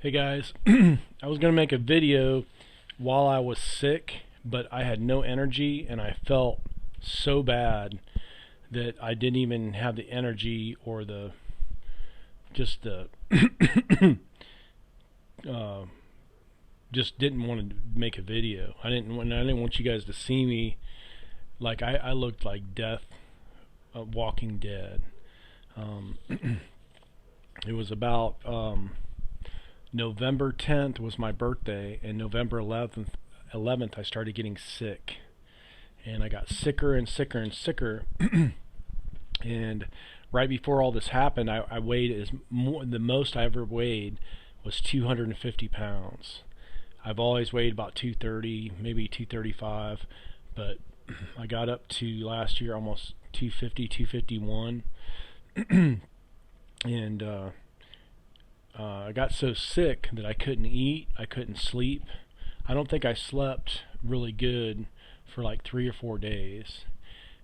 Hey guys, I was going to make a video while I was sick, but I had no energy and I felt so bad that I didn't even have the energy or the just the uh, just didn't want to make a video. I didn't want you guys to see me like I looked like death, Walking Dead. Um, it was about November 10th was my birthday, and November 11th I started getting sick, and I got sicker and sicker and sicker. And right before all this happened, I weighed the most I ever weighed was 250 pounds. I've always weighed about 230, maybe 235, but I got up to last year almost 250, 251, and I got so sick that I couldn't eat, I couldn't sleep. I don't think I slept really good for like 3 or 4 days.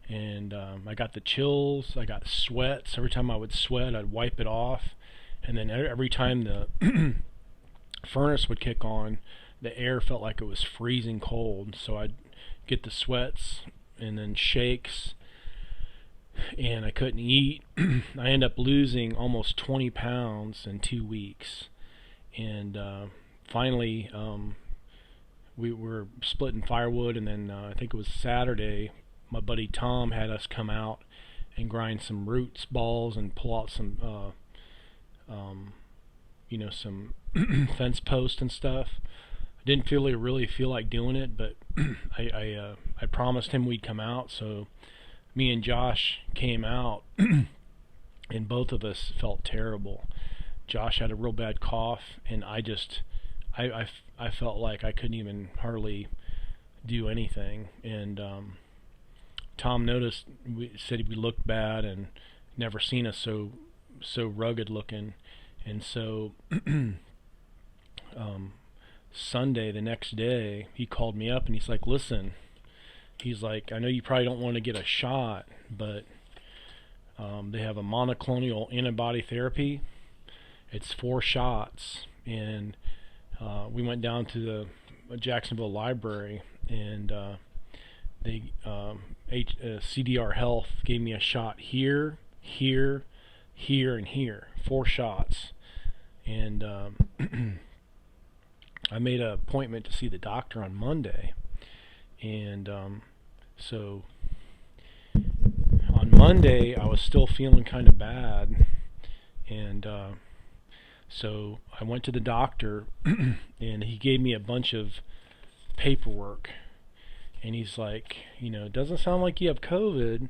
And I got the chills, I got sweats. Every time I would sweat, I'd wipe it off. And then every time the furnace would kick on, the air felt like it was freezing cold. So I'd get the sweats and then shakes, and I couldn't eat. I ended up losing almost 20 pounds in 2 weeks. And finally, we were splitting firewood, and then I think it was Saturday, my buddy Tom had us come out and grind some roots balls and pull out some, some fence posts and stuff. I didn't really feel like doing it, but I promised him we'd come out, so me and Josh came out, and both of us felt terrible. Josh had a real bad cough, and I felt like I couldn't even hardly do anything. And Tom noticed, said we looked bad and never seen us so rugged looking. And so Sunday, the next day, he called me up and he's like, "Listen," he's like, "I know you probably don't want to get a shot, but they have a monoclonal antibody therapy. It's 4 shots." And we went down to the Jacksonville library, and they CDR Health gave me a shot here, here, here, and here. 4 shots. And I made an appointment to see the doctor on Monday. And so on Monday, I was still feeling kind of bad. And so I went to the doctor, and he gave me a bunch of paperwork. And he's like, it doesn't sound like you have COVID,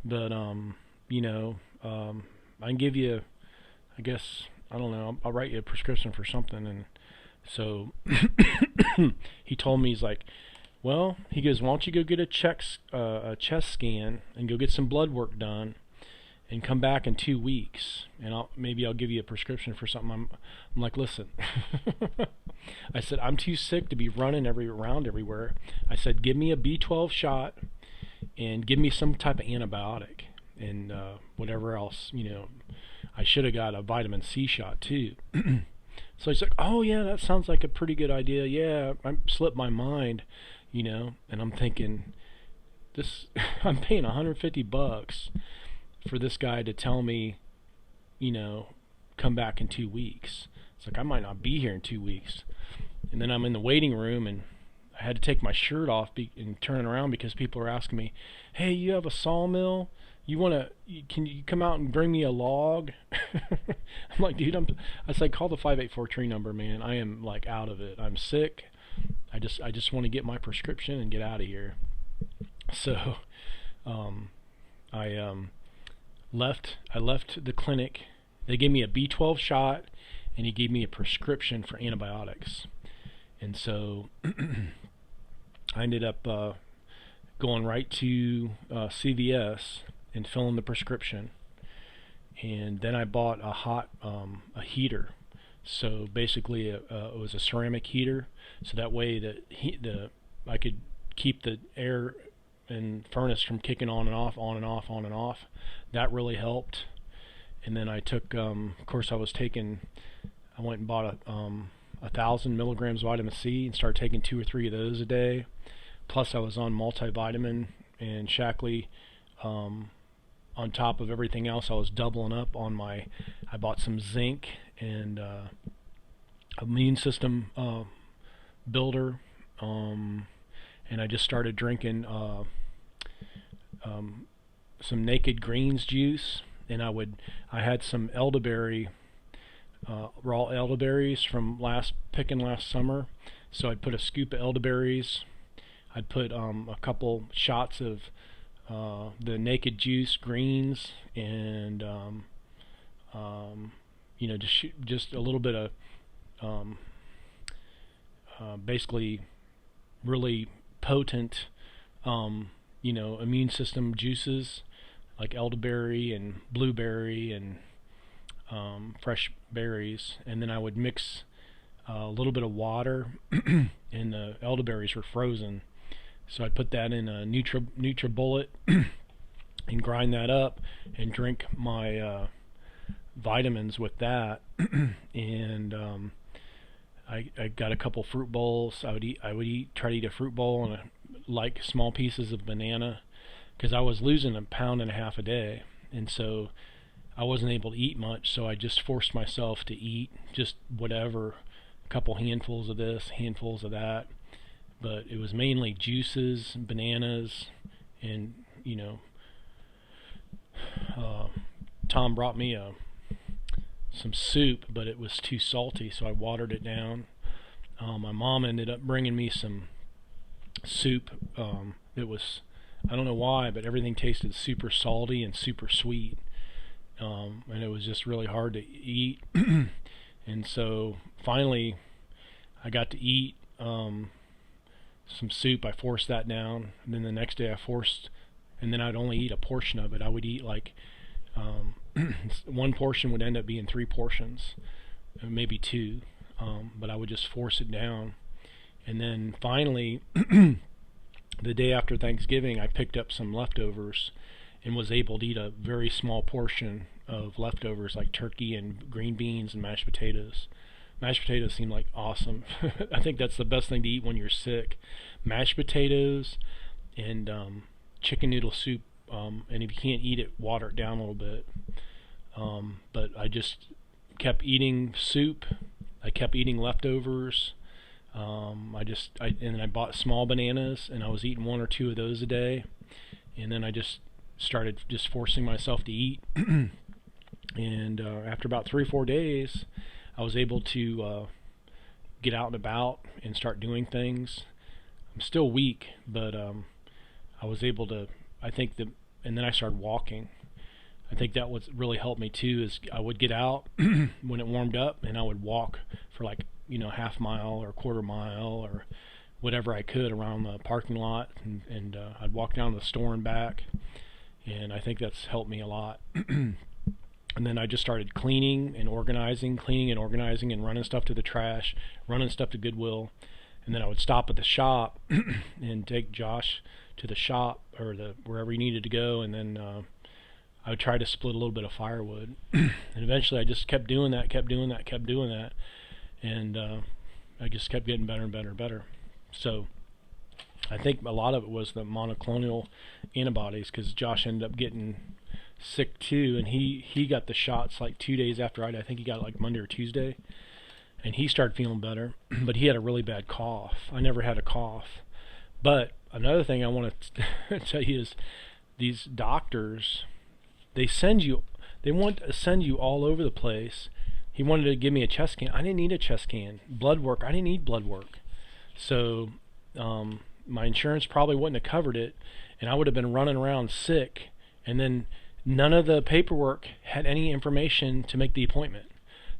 but, I can give you, I guess, I don't know, I'll write you a prescription for something. And so he told me, he's like, well, he goes, why don't you go get a chest scan and go get some blood work done and come back in 2 weeks, and maybe I'll give you a prescription for something. I'm like, listen, I said, I'm too sick to be running around everywhere. I said, give me a B12 shot and give me some type of antibiotic and whatever else, I should have got a vitamin C shot too. So he's like, oh yeah, that sounds like a pretty good idea. Yeah, I slipped my mind, and I'm thinking, I'm paying $150 for this guy to tell me, come back in 2 weeks. It's like, I might not be here in 2 weeks. And then I'm in the waiting room, and I had to take my shirt off and turn around because people are asking me, hey, you have a sawmill? Can you come out and bring me a log? I'm like, dude, I said, call the 584 tree number, man. I am like out of it. I'm sick. I just want to get my prescription and get out of here. So, I left the clinic. They gave me a B12 shot, and he gave me a prescription for antibiotics. And so I ended up going right to CVS and filling the prescription. And then I bought a heater. So basically, it was a ceramic heater, so that way I could keep the air and furnace from kicking on and off, on and off, on and off. That really helped. And then I took, of course, I was taking I went and bought 1,000 milligrams of vitamin C and started taking 2 or 3 of those a day. Plus, I was on multivitamin and Shackley. On top of everything else, I was doubling up on my. I bought some zinc and immune system builder, and I just started drinking some Naked Greens juice, and I had some elderberry, raw elderberries from picking last summer, so I'd put a scoop of elderberries. I'd put a couple shots of the Naked Juice greens, and just a little bit of basically really potent immune system juices like elderberry and blueberry and fresh berries, and then I would mix a little bit of water and the elderberries were frozen. So I'd put that in a NutriBullet and grind that up and drink my vitamins with that. And I got a couple fruit bowls. I would try to eat a fruit bowl and like small pieces of banana, because I was losing 1.5 pounds a day, and so I wasn't able to eat much. So I just forced myself to eat just whatever, a couple handfuls of this, handfuls of that. But it was mainly juices, bananas, and Tom brought me some soup, but it was too salty, so I watered it down. My mom ended up bringing me some soup. It was, I don't know why, but everything tasted super salty and super sweet, and it was just really hard to eat. And so finally, I got to eat some soup. I forced that down, and then the next day and then I'd only eat a portion of it. I would eat like one portion would end up being 3 portions, maybe 2, but I would just force it down. And then finally, the day after Thanksgiving, I picked up some leftovers and was able to eat a very small portion of leftovers, like turkey and green beans and mashed potatoes. Mashed potatoes seem like awesome. I think that's the best thing to eat when you're sick. Mashed potatoes and chicken noodle soup. And if you can't eat it, water it down a little bit. But I just kept eating soup. I kept eating leftovers. And then I bought small bananas, and I was eating 1 or 2 of those a day. And then I just started just forcing myself to eat. And after about 3 or 4 days, I was able to get out and about and start doing things. I'm still weak, but I was able to, and then I started walking. I think that what really helped me too is I would get out when it warmed up, and I would walk for like half mile or quarter mile or whatever I could around the parking lot, and I'd walk down to the store and back, and I think that's helped me a lot. And then I just started cleaning and organizing, and running stuff to the trash, running stuff to Goodwill. And then I would stop at the shop and take Josh to the shop or wherever he needed to go. And then I would try to split a little bit of firewood. And eventually I just kept doing that. And I just kept getting better and better and better. So I think a lot of it was the monoclonal antibodies, because Josh ended up getting sick too, and he got the shots like 2 days after I think he got it like Monday or Tuesday, and he started feeling better. But he had a really bad cough. I never had a cough. But another thing I want to tell you is these doctors, they want to send you all over the place. He wanted to give me a chest scan. I didn't need a chest scan. Blood work, I didn't need blood work. So my insurance probably wouldn't have covered it, and I would have been running around sick, and then none of the paperwork had any information to make the appointment.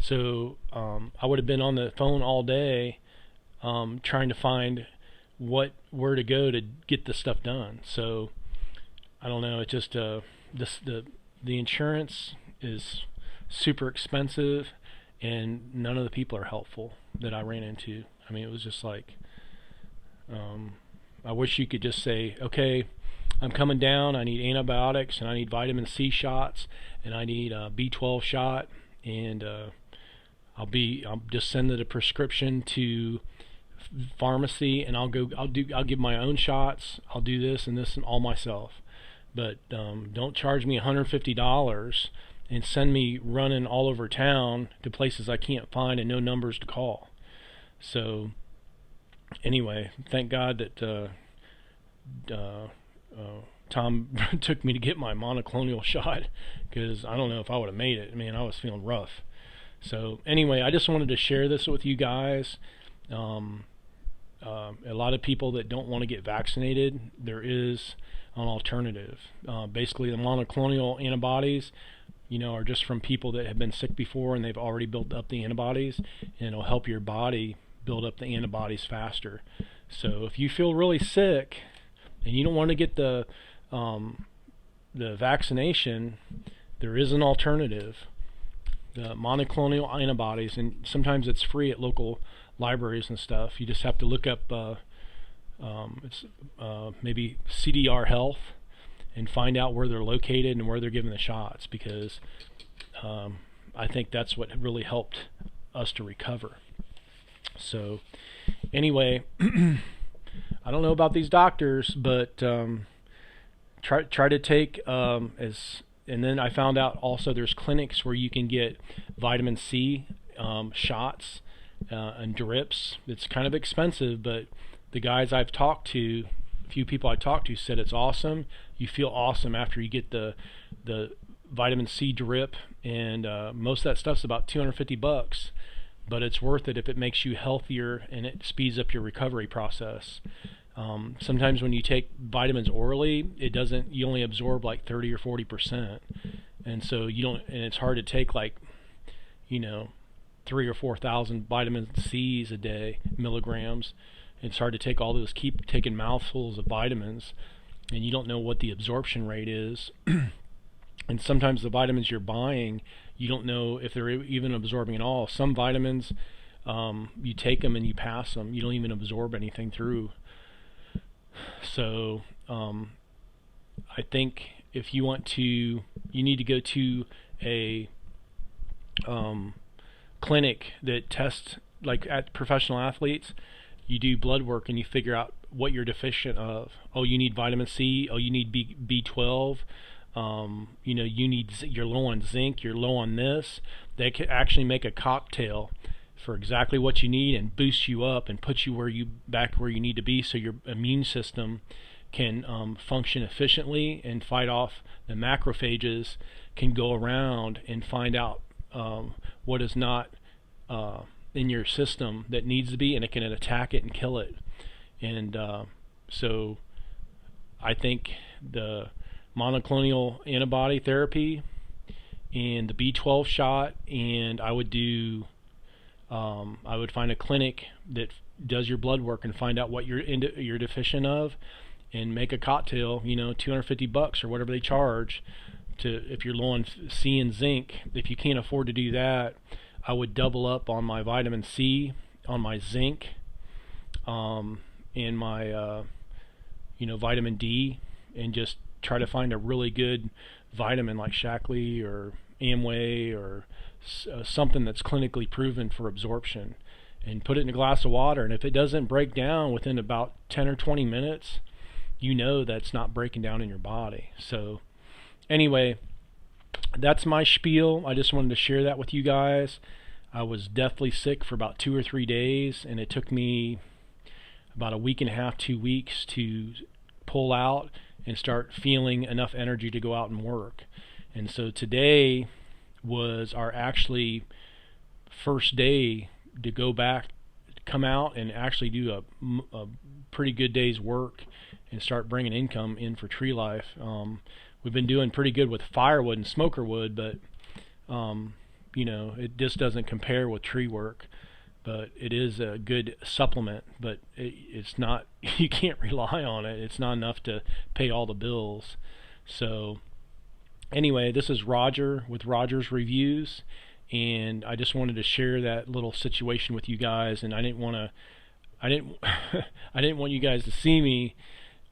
So I would have been on the phone all day trying to find where to go to get this stuff done. So I don't know. It's just the insurance is super expensive, and none of the people are helpful that I ran into. I mean, it was just like I wish you could just say, okay, I'm coming down, I need antibiotics, and I need vitamin C shots, and I need a B12 shot, and I'll just send the prescription to pharmacy, and I'll give my own shots. I'll do this and this and all myself. But don't charge me $150 and send me running all over town to places I can't find and no numbers to call. So anyway, thank God that Tom took me to get my monoclonal shot, because I don't know if I would have made it. Man, I was feeling rough. So anyway, I just wanted to share this with you guys. A lot of people that don't want to get vaccinated, there is an alternative. Basically, the monoclonal antibodies, are just from people that have been sick before and they've already built up the antibodies, and it'll help your body build up the antibodies faster. So if you feel really sick and you don't want to get the vaccination, there is an alternative. The monoclonal antibodies, and sometimes it's free at local libraries and stuff. You just have to look up maybe CDR Health and find out where they're located and where they're giving the shots, because I think that's what really helped us to recover. So anyway, I don't know about these doctors, but try to take and then I found out also there's clinics where you can get vitamin C shots and drips. It's kind of expensive, but the guys I've talked to, a few people I talked to, said it's awesome. You feel awesome after you get the vitamin C drip, and most of that stuff's about $250, but it's worth it if it makes you healthier and it speeds up your recovery process. Sometimes when you take vitamins orally, you only absorb like 30 or 40%, and so and it's hard to take 3 or 4,000 vitamin C's a day, milligrams. It's hard to take all those, keep taking mouthfuls of vitamins, and you don't know what the absorption rate is. And sometimes the vitamins you're buying, you don't know if they're even absorbing at all. Some vitamins, you take them and you pass them. You don't even absorb anything through. So I think if you need to go to a clinic that tests, like at professional athletes. You do blood work and you figure out what you're deficient of. Oh, you need vitamin C. Oh, you need B12. You're low on zinc. You're low on this. They can actually make a cocktail for exactly what you need and boost you up and put you back where you need to be, so your immune system can function efficiently and fight off the macrophages, can go around and find out what is not in your system that needs to be, and it can attack it and kill it. And so I think the monoclonal antibody therapy and the B12 shot, and I would find a clinic that does your blood work and find out what you're deficient of, and make a cocktail, $250 or whatever they charge if you're low on C and zinc. If you can't afford to do that, I would double up on my vitamin C, on my zinc, and my vitamin D, and just try to find a really good vitamin like Shaklee or Amway or something that's clinically proven for absorption, and put it in a glass of water. And if it doesn't break down within about 10 or 20 minutes, that's not breaking down in your body. So anyway, that's my spiel. I just wanted to share that with you guys. I was deathly sick for about 2 or 3 days, and it took me about a week and a half, 2 weeks to pull out and start feeling enough energy to go out and work. And so today was our actually first day to go back, come out and actually do a pretty good day's work and start bringing income in for Tree Life. We've been doing pretty good with firewood and smoker wood, but it just doesn't compare with tree work. But it is a good supplement, but it's not, you can't rely on it. It's not enough to pay all the bills. So anyway, this is Roger with Roger's Reviews, and I just wanted to share that little situation with you guys. And I didn't want you guys to see me,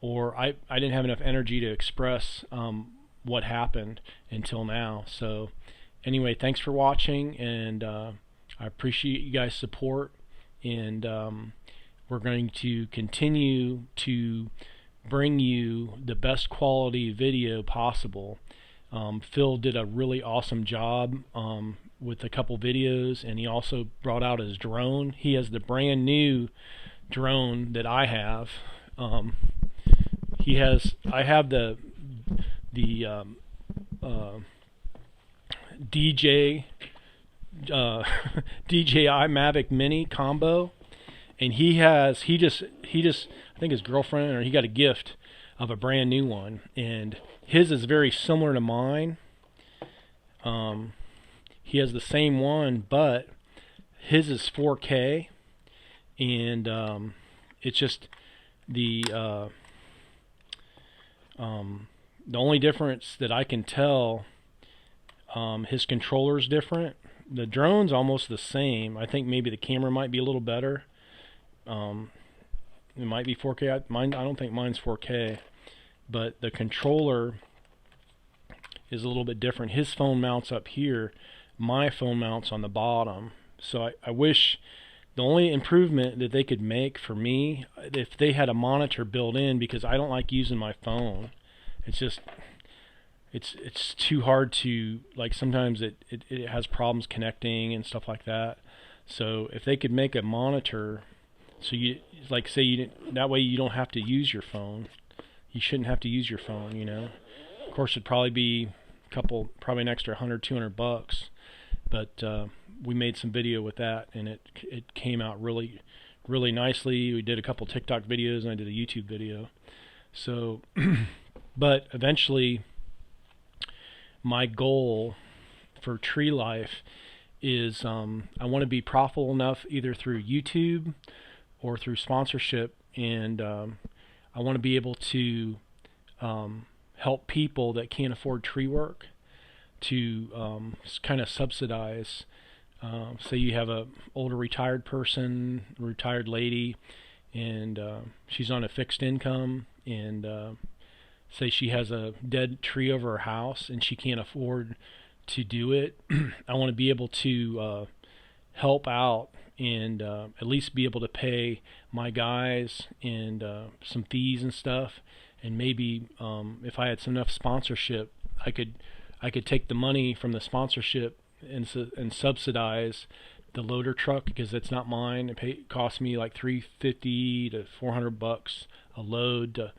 or I didn't have enough energy to express what happened until now. So anyway, thanks for watching, and I appreciate you guys' support, and we're going to continue to bring you the best quality video possible. Phil did a really awesome job with a couple videos, and he also brought out his drone. He has the brand new drone that I have. I have the DJ DJI Mavic Mini combo, and he just I think his girlfriend, or he got a gift of a brand new one, and his is very similar to mine. He has the same one, but his is 4K, and it's just the only difference that I can tell, his controller's different. The drone's almost the same. I think maybe the camera might be a little better. It might be 4K. I don't think mine's 4K, but the controller is a little bit different. His phone mounts up here. My phone mounts on the bottom. So I wish the only improvement that they could make for me, if they had a monitor built in, because I don't like using my phone. It's just it's too hard to, like, sometimes it has problems connecting and stuff like that. So if they could make a monitor, so you, like, say you didn't, that way you don't have to use your phone. You shouldn't have to use your phone, you know. Of course, it'd probably be probably an extra $100-200, but we made some video with that, and it came out really, really nicely. We did a couple TikTok videos, and I did a YouTube video. So, but eventually, my goal for Tree Life is I want to be profitable enough either through YouTube or through sponsorship, and I want to be able to help people that can't afford tree work to kind of subsidize. Say you have a older retired person, retired lady, and she's on a fixed income, and say she has a dead tree over her house and she can't afford to do it. I want to be able to help out and at least be able to pay my guys and some fees and stuff, and maybe if I had enough sponsorship, I could take the money from the sponsorship and subsidize the loader truck, because it's not mine. It costs me like $350 to $400 a load to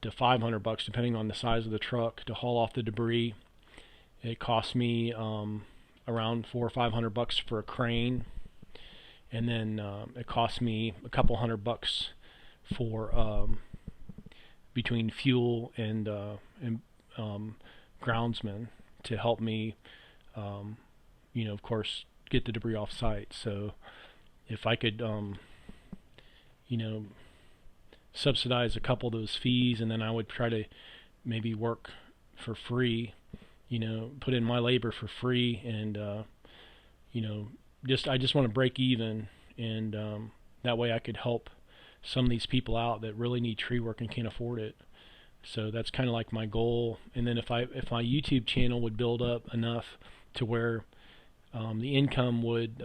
$500, depending on the size of the truck, to haul off the debris. It costs me around $400 or $500 for a crane, and then it costs me a couple $100 for between fuel and groundsmen to help me, of course, get the debris off site. So if I could, subsidize a couple of those fees, and then I would try to maybe work for free, put in my labor for free, and I just want to break even, and that way I could help some of these people out that really need tree work and can't afford it. So that's kind of like my goal. And then if my YouTube channel would build up enough to where the income would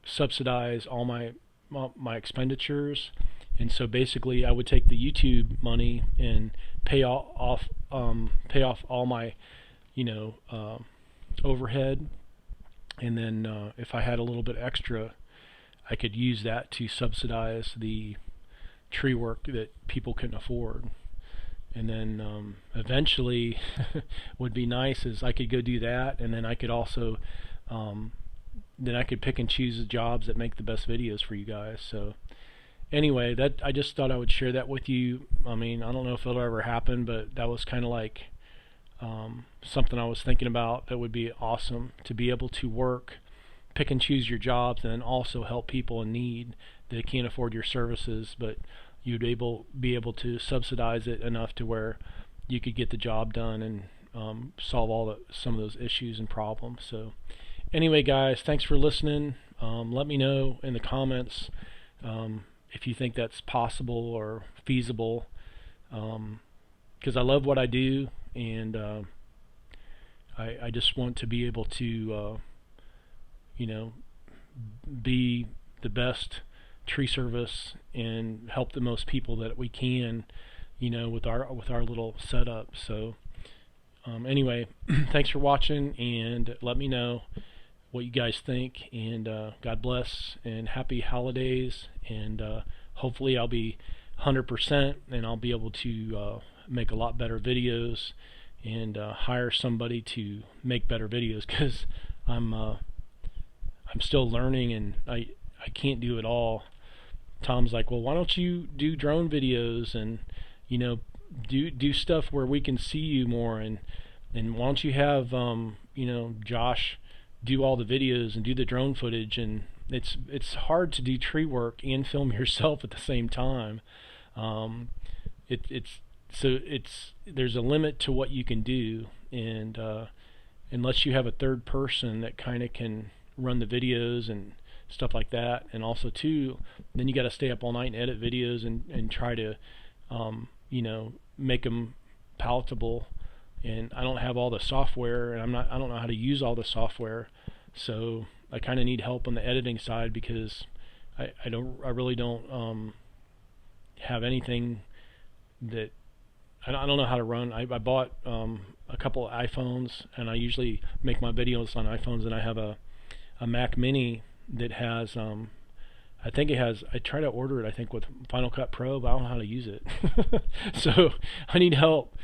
subsidize all my expenditures. And so basically, I would take the YouTube money and pay off all my, overhead, and then if I had a little bit extra, I could use that to subsidize the tree work that people couldn't afford. And then eventually, would be nice is I could go do that, and then I could also then I could pick and choose the jobs that make the best videos for you guys. So anyway, that I just thought I would share that with you. I mean, I don't know if it'll ever happen, but that was kind of like something I was thinking about. That would be awesome, to be able to work, pick and choose your jobs, and then also help people in need that can't afford your services, but you'd be able to subsidize it enough to where you could get the job done and solve some of those issues and problems. So anyway, guys, thanks for listening. Let me know in the comments if you think that's possible or feasible, because I love what I do, and I just want to be able to be the best tree service and help the most people that we can, with our little setup. So anyway, thanks for watching, and let me know what you guys think, and God bless and happy holidays, and hopefully I'll be 100% and I'll be able to make a lot better videos and hire somebody to make better videos, because I'm still learning and I can't do it all. Tom's like, well, why don't you do drone videos and do stuff where we can see you more, and why don't you have Josh do all the videos and do the drone footage. And it's hard to do tree work and film yourself at the same time. There's a limit to what you can do, and unless you have a third person that kind of can run the videos and stuff like that, and also too, then you got to stay up all night and edit videos and try to make them palatable. And I don't have all the software, and I don't know how to use all the software, so I kind of need help on the editing side, because I really don't have anything that I don't know how to run. I bought a couple of iPhones, and I usually make my videos on iPhones, and I have a Mac Mini that has I think it has, I try to order it, I think, with Final Cut Pro, but I don't know how to use it. So I need help.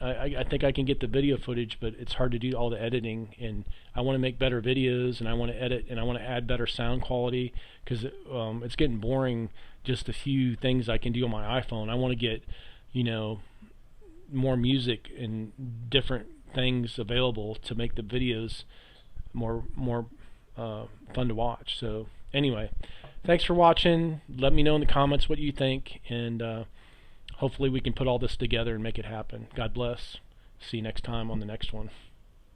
I think I can get the video footage, but it's hard to do all the editing, and I want to make better videos, and I want to edit, and I want to add better sound quality, because it's getting boring just a few things I can do on my iPhone. I want to get more music and different things available to make the videos more fun to watch. So anyway, thanks for watching. Let me know in the comments what you think, and hopefully we can put all this together and make it happen. God bless. See you next time on the next one.